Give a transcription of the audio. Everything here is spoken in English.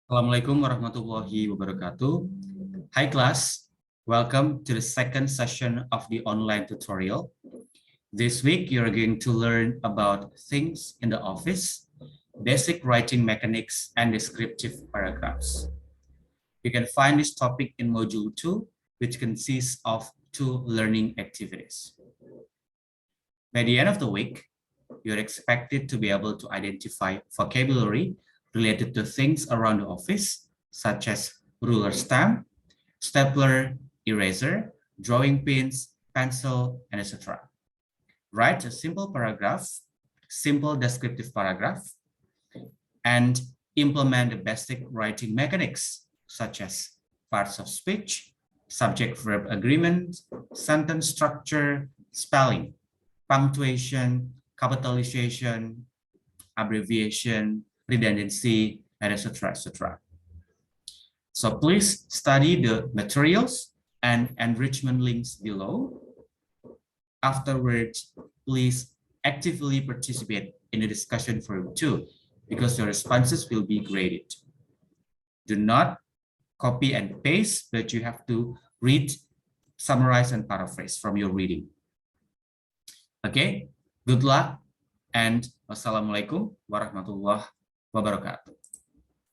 Assalamualaikum warahmatullahi wabarakatuh. Hi class, welcome to the second session of the online tutorial. This week you're going to learn about things in the office, basic writing mechanics, and descriptive paragraphs. You can find this topic in Module 2, which consists of 2 learning activities. By the end of the week, you're expected to be able to identify vocabulary related to things around the office, such as ruler stamp, stapler, eraser, drawing pins, pencil, and etc. Write a simple paragraph, simple descriptive paragraph, and implement the basic writing mechanics, such as parts of speech, subject-verb agreement, sentence structure, spelling, punctuation, capitalization, abbreviation, redundancy, and etc. etc. So please study the materials and enrichment links below. Afterwards, please actively participate in the discussion forum too, because your responses will be graded. Do not copy and paste, but you have to read, summarize, and paraphrase from your reading. Okay, good luck, and wassalamualaikum warahmatullahi wabarakatuh.